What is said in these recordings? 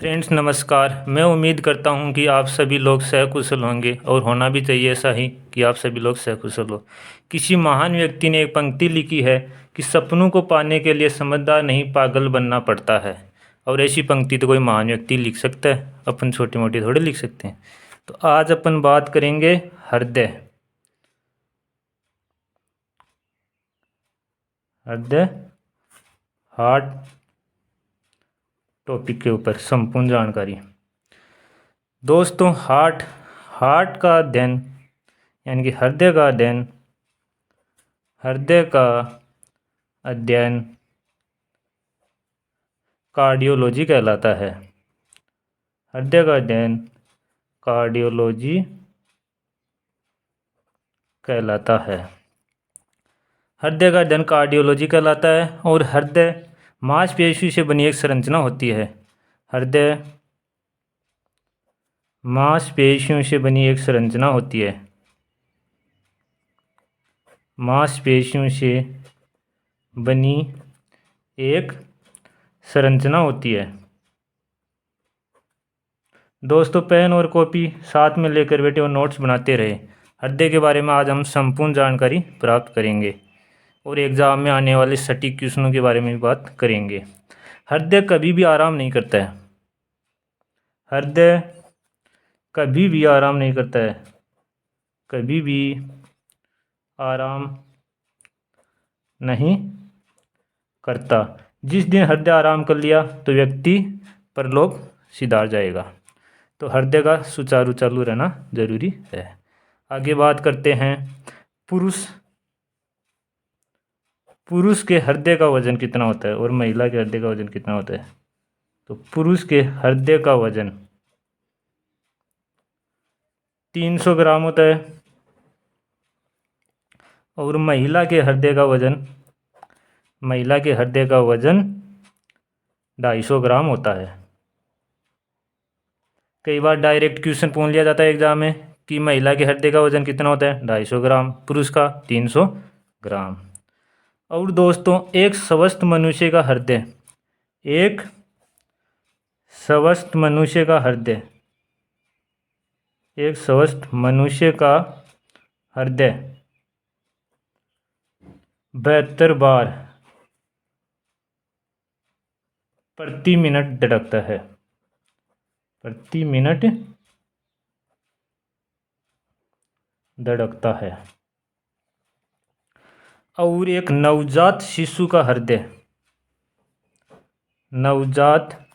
Friends नमस्कार। मैं उम्मीद करता हूं कि आप सभी लोग सकुशल होंगे और होना भी चाहिए ऐसा ही कि आप सभी लोग सकुशल हो। किसी महान व्यक्ति ने एक पंक्ति लिखी है कि सपनों को पाने के लिए समझदार नहीं पागल बनना पड़ता है। और ऐसी पंक्ति तो कोई महान व्यक्ति लिख सकता है, अपन छोटी मोटी थोड़े लिख सकते हैं। तो आज अपन बात करेंगे हृदय हार्ट टॉपिक के ऊपर संपूर्ण जानकारी। दोस्तों हार्ट का अध्ययन यानी कि हृदय का अध्ययन कार्डियोलॉजी कहलाता है। हृदय का अध्ययन कार्डियोलॉजी कहलाता है। हृदय का अध्ययन कार्डियोलॉजी कहलाता है और हृदय मांसपेशी से बनी एक संरचना होती है। हृदय मांसपेशियों से बनी एक संरचना होती है। मांसपेशियों से बनी एक संरचना होती है। दोस्तों पेन और कॉपी साथ में लेकर बैठे और नोट्स बनाते रहे। हृदय के बारे में आज हम संपूर्ण जानकारी प्राप्त करेंगे और एग्ज़ाम में आने वाले सटीक क्वेश्चनों के बारे में भी बात करेंगे। हृदय कभी भी आराम नहीं करता है। हृदय कभी भी आराम नहीं करता है। कभी भी आराम नहीं करता। जिस दिन हृदय आराम कर लिया तो व्यक्ति परलोक सिधार जाएगा। तो हृदय का सुचारू चालू रहना जरूरी है। आगे बात करते हैं पुरुष के हृदय का वजन कितना होता है और महिला के हृदय का वजन कितना होता है। तो पुरुष के हृदय का वजन 300 ग्राम होता है और महिला के हृदय का वजन 250 ग्राम होता है। कई बार डायरेक्ट क्वेश्चन पूछ लिया जाता है एग्जाम में कि महिला के हृदय का वजन कितना होता है, 250 ग्राम, पुरुष का 300 ग्राम। और दोस्तों एक स्वस्थ मनुष्य का हृदय एक स्वस्थ मनुष्य का हृदय 72 बार प्रति मिनट धड़कता है। प्रति मिनट धड़कता है। और एक नवजात शिशु का हृदय नवजात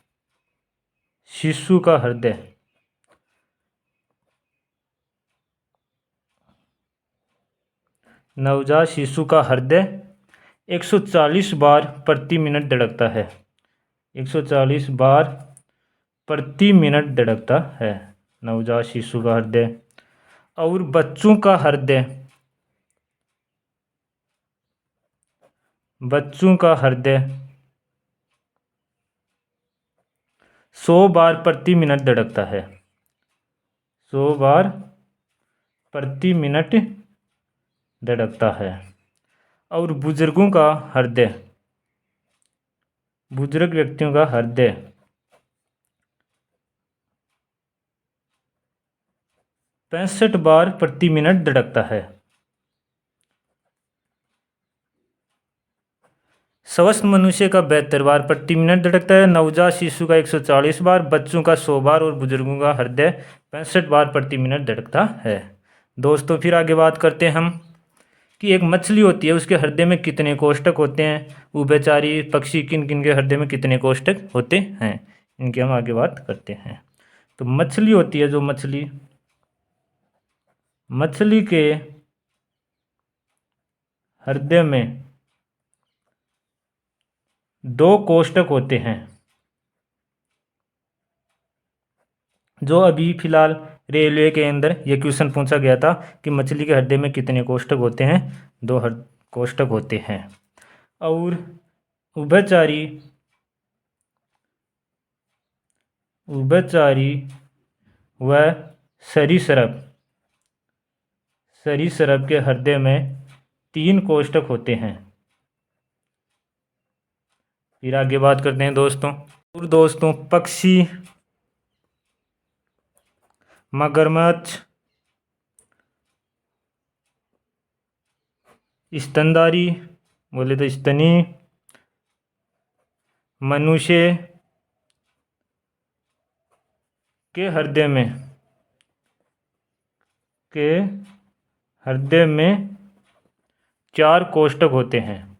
शिशु का हृदय 140 बार प्रति मिनट धड़कता है। 140 बार प्रति मिनट धड़कता है नवजात शिशु का हृदय। और बच्चों का हृदय 100 बार प्रति मिनट धड़कता है। 100 बार प्रति मिनट धड़कता है। और बुजुर्ग व्यक्तियों का हृदय 65 बार प्रति मिनट धड़कता है। स्वस्थ मनुष्य का 72 बार प्रति मिनट धड़कता है, नवजात शिशु का 140 बार, बच्चों का 100 बार और बुजुर्गों का हृदय 65 बार प्रति मिनट धड़कता है। दोस्तों फिर आगे बात करते हैं हम कि एक मछली होती है, उसके हृदय में कितने कोष्ठक होते हैं। उभयचारी पक्षी किन किन के हृदय में कितने कोष्ठक होते हैं, इनकी हम आगे बात करते हैं। तो मछली होती है, जो मछली के हृदय में 2 कोष्ठक होते हैं। जो अभी फिलहाल रेलवे के अंदर यह क्वेश्चन पूछा गया था कि मछली के हृदय में कितने कोष्ठक होते हैं, 2 कोष्ठक होते हैं। और उभयचारी व सरीसृप के हृदय में 3 कोष्ठक होते हैं। फिर आगे बात करते हैं दोस्तों। और दोस्तों मगरमच्छ, स्तनधारी बोले तो स्तनी, मनुष्य के हृदय में 4 कोष्ठक होते हैं।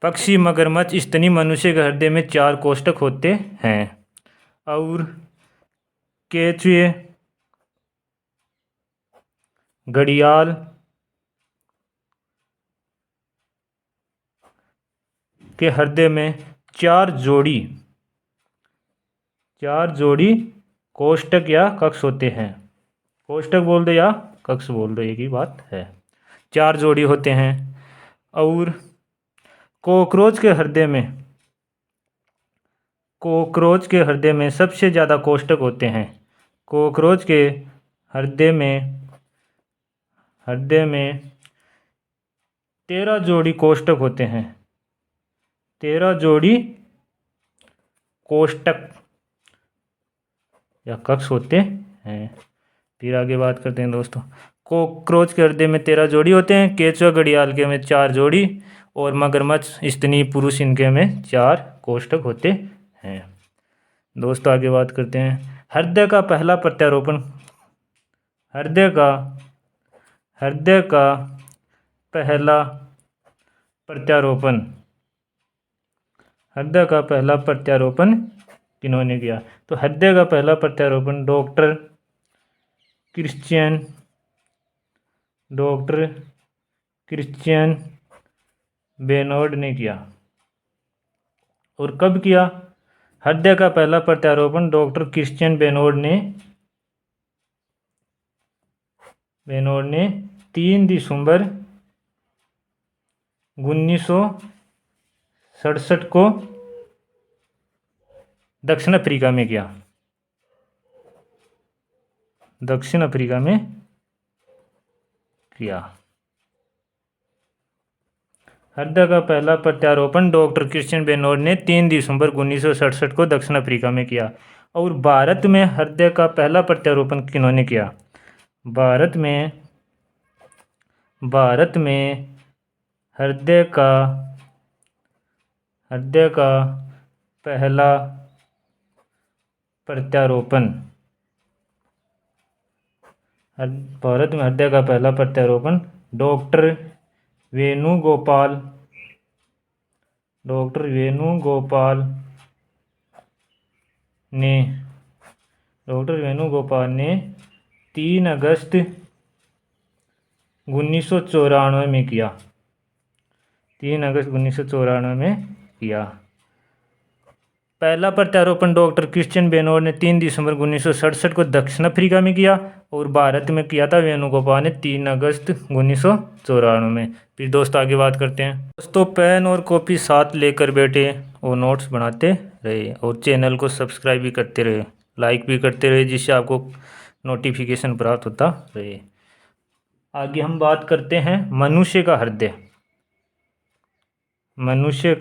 पक्षी, मगरमच्छ, स्तनी, मनुष्य के हृदय में 4 कोष्ठक होते हैं। और केंचुए, घड़ियाल के हृदय में 4 जोड़ी कोष्ठक या कक्ष होते हैं। कोष्ठक बोल दो या कक्ष बोल दो, एक ही बात है। 4 जोड़ी होते हैं। और कॉकरोच के हृदय में सबसे ज़्यादा कोष्ठक होते हैं। कॉकरोच के हृदय में 13 जोड़ी कोष्ठक होते हैं। 13 जोड़ी कोष्ठक या कक्ष होते हैं। फिर आगे बात करते हैं दोस्तों। कॉकरोच के हृदय में 13 जोड़ी होते हैं। केंचुआ, घड़ियाल के में 4 जोड़ी, और मगरमच्छ, स्तनी, पुरुष, इनके में 4 कोष्ठक होते हैं। दोस्तों आगे बात करते हैं। हृदय का पहला प्रत्यारोपण किन्होंने किया? तो हृदय का पहला प्रत्यारोपण डॉक्टर क्रिश्चियन बेनोर्ड ने किया। और कब किया? हृदय का पहला प्रत्यारोपण डॉक्टर क्रिश्चियन बेनोर्ड ने 3 दिसंबर 1967 को दक्षिण अफ्रीका में किया। हृदय का पहला प्रत्यारोपण डॉक्टर क्रिश्चियन बेनोर्ड ने 3 दिसंबर 1967 को दक्षिण अफ्रीका में किया। और भारत में हृदय का पहला प्रत्यारोपण किन्होंने किया? भारत में हृदय का पहला प्रत्यारोपण डॉक्टर वेणुगोपाल ने 3 अगस्त 1994 में किया। 3 अगस्त 1994 में किया। पहला प्रत्यारोपण डॉक्टर क्रिश्चियन बेनोर्ड ने 3 दिसंबर 1967 को दक्षिण अफ्रीका में किया। और भारत में किया था वेणुगोपाल ने 3 अगस्त 1994 में। फिर दोस्तों आगे बात करते हैं। दोस्तों पेन और कॉपी साथ लेकर बैठे और नोट्स बनाते रहे, और चैनल को सब्सक्राइब भी करते रहे, लाइक भी करते रहे, जिससे आपको नोटिफिकेशन प्राप्त होता रहे। आगे हम बात करते हैं मनुष्य का हृदय। मनुष्य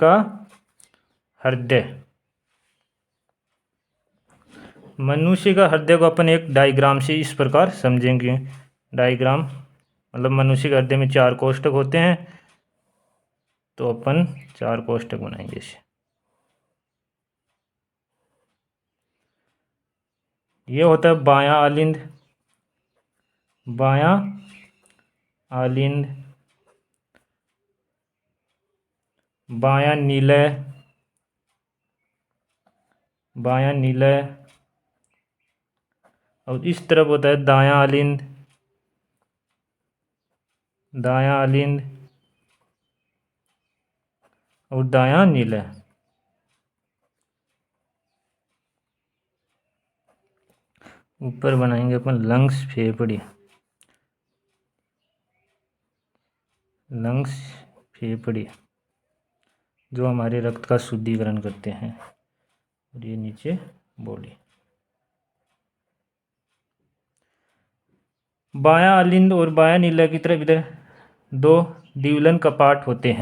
का हृदय को अपन एक डायग्राम से इस प्रकार समझेंगे। डायग्राम मतलब मनुष्य के हृदय में 4 कोष्ठक होते हैं, तो अपन 4 कोष्ठक बनाएंगे इसे। ये होता है बायां आलिंद, बायां नीलय, और इस तरफ होता है दायां आलिंद और दायां नीलय। ऊपर बनाएंगे अपन लंग्स, फेफड़े जो हमारे रक्त का शुद्धिकरण करते हैं। और ये नीचे बॉडी। बायां आलिंद और बायां नीला की तरफ इधर 2 द्विलन कपाट होते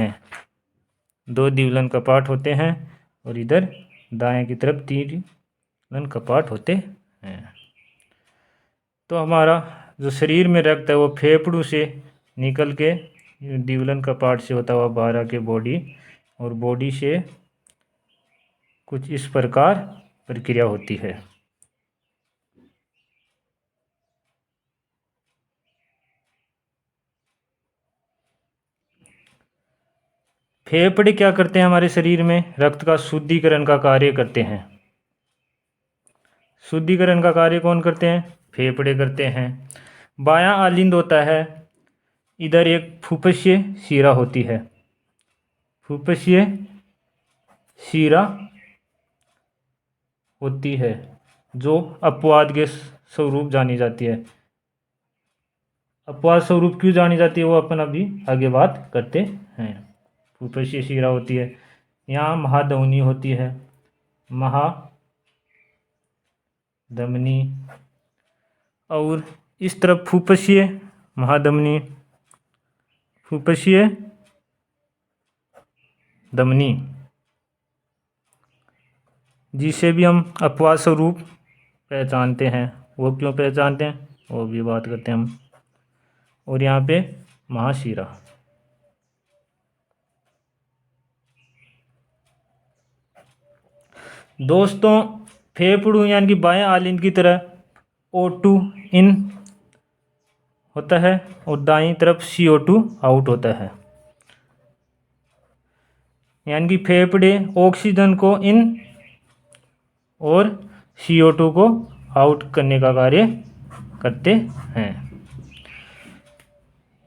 हैं। और इधर दाएं की तरफ 3 द्विलन कपाट होते हैं। तो हमारा जो शरीर में रक्त है वो फेफड़ों से निकल के द्विलन कपाट से होता हुआ बाहर आके बॉडी, और बॉडी से कुछ इस प्रकार प्रक्रिया होती है। फेफड़े क्या करते हैं हमारे शरीर में? रक्त का शुद्धिकरण का कार्य करते हैं। शुद्धिकरण का कार्य कौन करते हैं? फेफड़े करते हैं। बायां आलिंद होता है, इधर एक फुफ्फुसीय शिरा होती है। फुफ्फुसीय शिरा होती है जो अपवाद के स्वरूप जानी जाती है। अपवाद स्वरूप क्यों जानी जाती है वो अपन अभी आगे बात करते हैं। फुफ्फुसीय शिरा होती है, यहाँ महाधमनी होती है, महाधमनी, और इस तरफ फुफ्फुसीय महाधमनी, फुफ्फुसीय धमनी, जिसे भी हम अपवाद स्वरूप पहचानते हैं। वो क्यों पहचानते हैं वो भी बात करते हैं हम। और यहाँ पे महाशिरा। दोस्तों फेफड़ों यानी कि बाएं आलिंद की तरह O2 इन होता है और दाईं तरफ CO2 आउट होता है। यानी कि फेफड़े ऑक्सीजन को इन और CO2 को आउट करने का कार्य करते हैं।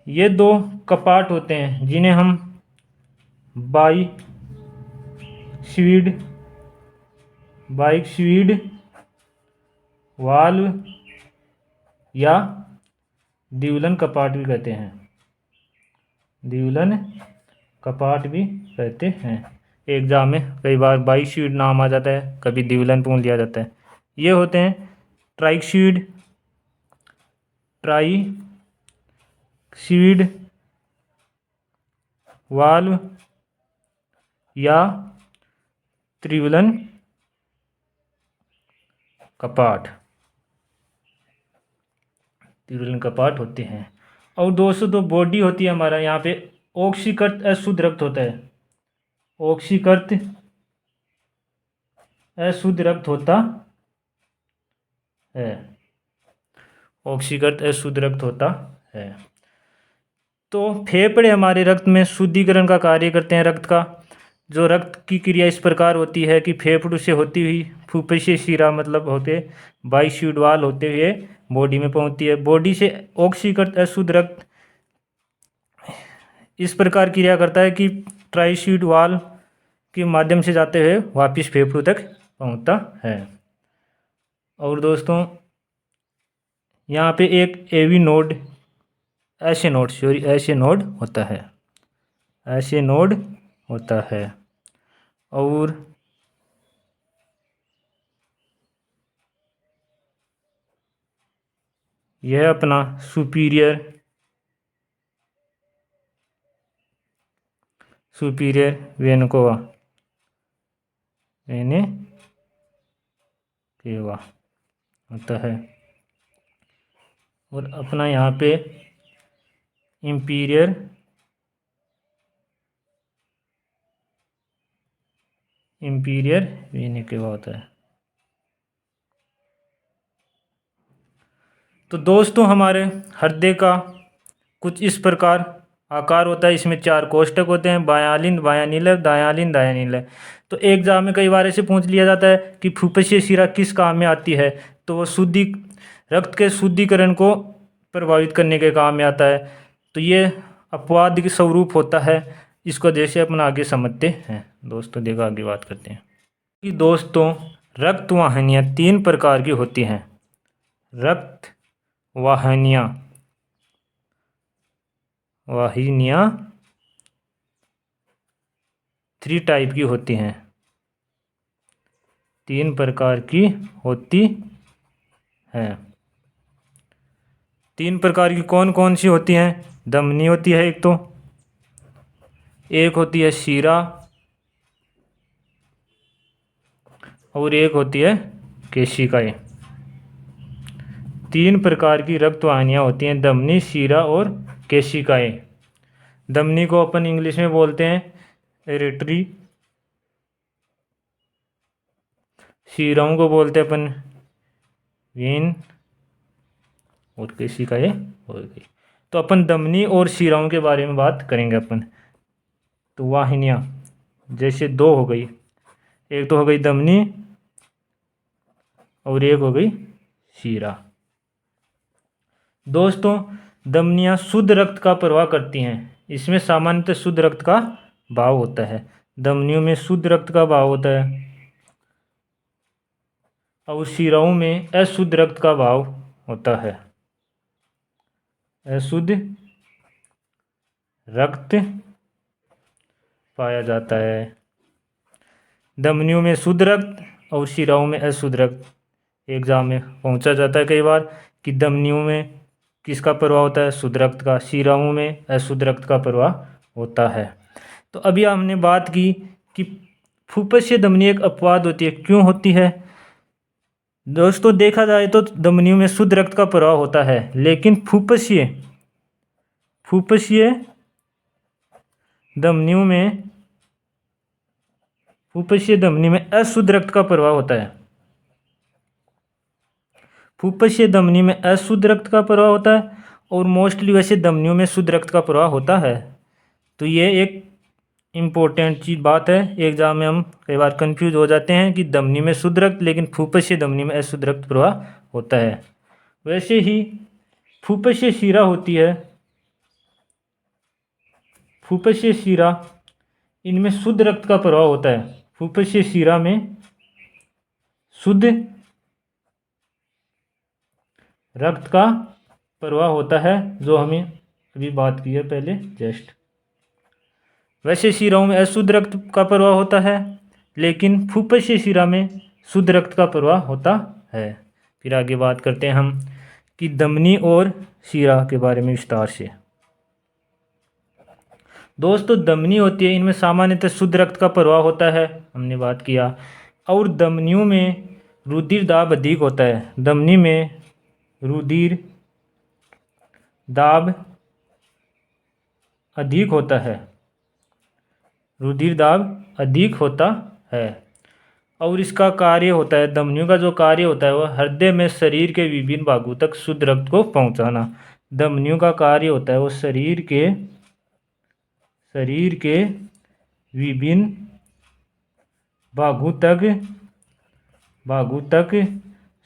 ये दो कपाट होते हैं जिन्हें हम बाइक्विड वाल्व या द्विलन कपाट भी कहते हैं। द्विलन कपाट भी कहते हैं। एग्जाम में कई बार बाइक्विड नाम आ जाता है, कभी द्विलन पूछ लिया जाता है। ये होते हैं ट्राइक्विड वाल्व या त्रिविलन कपाट। त्रिविलन कपाट होते हैं। और दोस्तों तो बॉडी होती है हमारा, यहाँ पे ऑक्सीकृत अशुद्ध रक्त होता है। ऑक्सीकृत अशुद्ध रक्त होता है। ऑक्सीकृत अशुद्ध रक्त होता है। तो फेफड़े हमारे रक्त में शुद्धिकरण का कार्य करते हैं। रक्त का जो रक्त की क्रिया इस प्रकार होती है कि फेफड़ों से होती हुई फुफ्फुसीय शिरा मतलब होते बाइक्विड वाल्व होते हुए बॉडी में पहुंचती है। बॉडी से ऑक्सीकृत अशुद्ध रक्त इस प्रकार क्रिया करता है कि ट्राइक्विड वाल्व के माध्यम से जाते हुए वापस फेफड़ों तक पहुंचता है। और दोस्तों यहाँ पे एक एवी नोड ऐसे नोड होता है। ऐसे नोड होता है। और यह अपना सुपीरियर वेन केवा होता है। और अपना यहाँ पे इंपीरियर वेन केवा होता है। तो दोस्तों हमारे हृदय का कुछ इस प्रकार आकार होता है। इसमें 4 कोष्ठक होते हैं, बायां नीलय, दायां नीलय। तो एग्जाम में कई बार ऐसे पूछ लिया जाता है कि फुफ्फुसीय शिरा किस काम में आती है, तो वो रक्त के शुद्धिकरण को प्रभावित करने के काम में आता है। तो ये अपवाद के स्वरूप होता है। इसको जैसे अपन आगे समझते हैं। दोस्तों देखो आगे बात करते हैं कि दोस्तों रक्त वाहिनियाँ 3 प्रकार की होती हैं। रक्त वाहिनियाँ 3 टाइप की होती हैं। 3 प्रकार की होती हैं। 3 प्रकार की कौन कौन सी होती हैं? धमनी होती है एक होती है शिरा, और एक होती है केशिकाएं। 3 प्रकार की रक्त वाहिनियाँ होती हैं, धमनी, शिरा और केशिकाएं। धमनी को अपन इंग्लिश में बोलते हैं एरेटरी, शिराओं को बोलते हैं अपन वेन, और केशिकाएं हो गई। तो अपन धमनी और शिराओं के बारे में बात करेंगे अपन। तो वाहिनियाँ जैसे 2 हो गई, एक तो हो गई धमनी और एक हो गई शिरा। दोस्तों, धमनियाँ शुद्ध रक्त का प्रवाह करती हैं। इसमें सामान्यतः शुद्ध रक्त का भाव होता है। धमनियों में शुद्ध रक्त का भाव होता है और शिराओं में अशुद्ध रक्त का भाव होता है। अशुद्ध रक्त पाया जाता है। धमनियों में शुद्ध रक्त और शिराओं में अशुद्ध रक्त। एग्जाम में पहुंचा जाता है कई बार कि धमनियों में किसका प्रवाह होता है, शुद्ध रक्त का, शिराओं में अशुद्ध रक्त का प्रवाह होता है। तो अभी हमने बात की कि फुफ्फुसीय धमनी एक अपवाद होती है। क्यों होती है? दोस्तों, देखा जाए तो धमनियों में शुद्ध रक्त का प्रवाह होता है, लेकिन फुफ्फुसीय धमनी में अशुद्ध रक्त का प्रवाह होता है। फुफ्फुसीय धमनी में अशुद्ध रक्त का प्रवाह होता है और मोस्टली वैसे धमनियों में शुद्ध रक्त का प्रवाह होता है। तो ये एक इम्पोर्टेंट चीज बात है। एग्जाम में हम कई बार कंफ्यूज हो जाते हैं कि धमनी में शुद्ध रक्त, लेकिन फुफ्फुसीय धमनी में अशुद्ध रक्त प्रवाह होता है। वैसे ही फुफ्फुसीय शिरा होती है। फुफ्फुसीय शिरा, इनमें शुद्ध रक्त का प्रवाह होता है। फुफ्फुसीय शिरा में शुद्ध रक्त का प्रवाह होता है, जो हमें अभी बात की है पहले जस्ट। वैसे शिराओं में अशुद्ध रक्त का प्रवाह होता है, लेकिन फुफ्फुसीय शिरा में शुद्ध रक्त का प्रवाह होता है। फिर आगे बात करते हैं हम कि धमनी और शिरा के बारे में विस्तार से। दोस्तों, धमनी होती है, इनमें सामान्यतः शुद्ध रक्त का प्रवाह होता है, हमने बात किया। और धमनियों में रुधिर दाब अधिक होता है। धमनी में रुधिर दाब अधिक होता है। रुधिर दाब अधिक होता है और इसका कार्य होता है, धमनियों का जो कार्य होता है वह हृदय में शरीर के विभिन्न भागों तक शुद्ध रक्त को पहुंचाना। धमनियों का कार्य होता है वो शरीर के विभिन्न भागों तक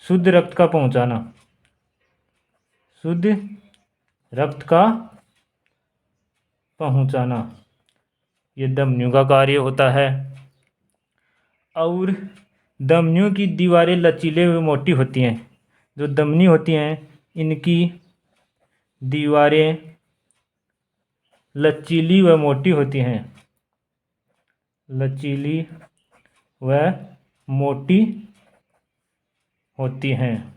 शुद्ध रक्त का पहुंचाना। शुद्ध रक्त का पहुंचाना, ये धमनियों का कार्य होता है। और धमनियों की दीवारें लचीले व मोटी होती हैं। जो धमनी होती हैं, इनकी दीवारें लचीली व मोटी होती हैं। लचीली व मोटी होती हैं।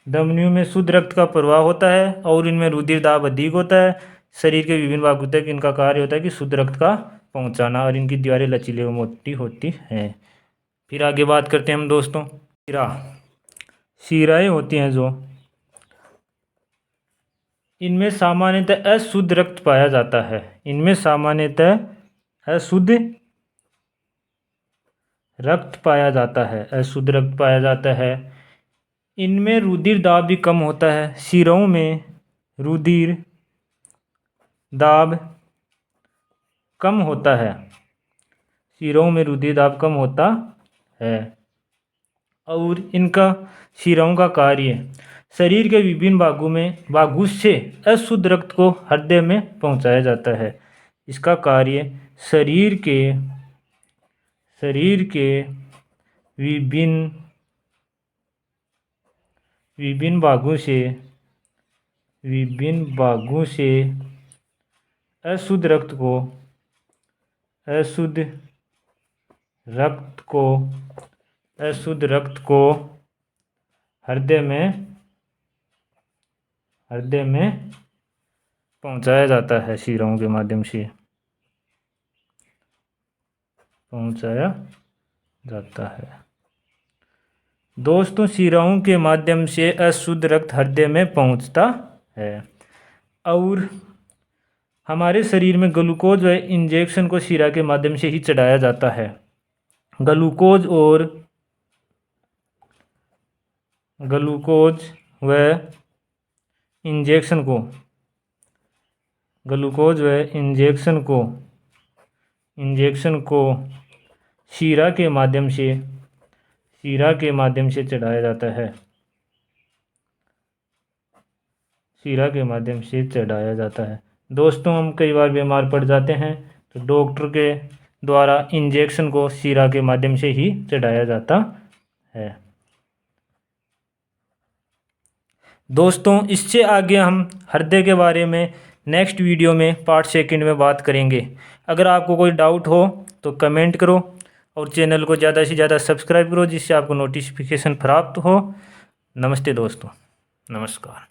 धमनियों में शुद्ध रक्त का प्रवाह होता है और इनमें रुधिर दाब अधिक होता है। शरीर के विभिन्न भागों तक इनका कार्य होता है कि शुद्ध रक्त का पहुंचाना, और इनकी दीवारें लचीली व मोटी होती हैं। फिर आगे बात करते हैं हम दोस्तों शिराएं होती हैं जो, इनमें सामान्यतः अशुद्ध रक्त पाया जाता है। इनमें सामान्यतः अशुद्ध रक्त पाया जाता है। अशुद्ध रक्त पाया जाता है। इनमें रुधिर दाब भी कम होता है। शिराओं में रुधिर दाब कम होता है। शिराओं में रुधिर दाब कम होता है और इनका शिराओं का कार्य शरीर के विभिन्न भागों से अशुद्ध रक्त को हृदय में पहुंचाया जाता है। इसका कार्य शरीर के विभिन्न भागों से अशुद्ध रक्त को हृदय में पहुंचाया जाता है। शिराओं के माध्यम से पहुंचाया जाता है। दोस्तों शिराओं के माध्यम से अशुद्ध रक्त हृदय में पहुंचता है। और हमारे शरीर में ग्लूकोज व इंजेक्शन को शिरा के माध्यम से ही चढ़ाया जाता है। ग्लूकोज व इंजेक्शन को शिरा के माध्यम से चढ़ाया जाता है। शिरा के माध्यम से चढ़ाया जाता है। दोस्तों हम कई बार बीमार पड़ जाते हैं तो डॉक्टर के द्वारा इंजेक्शन को शिरा के माध्यम से ही चढ़ाया जाता है। दोस्तों इससे आगे हम हृदय के बारे में नेक्स्ट वीडियो में पार्ट 2 में बात करेंगे। अगर आपको कोई डाउट हो तो कमेंट करो और चैनल को ज़्यादा से ज़्यादा सब्सक्राइब करो जिससे आपको नोटिफिकेशन प्राप्त हो। नमस्ते दोस्तों, नमस्कार।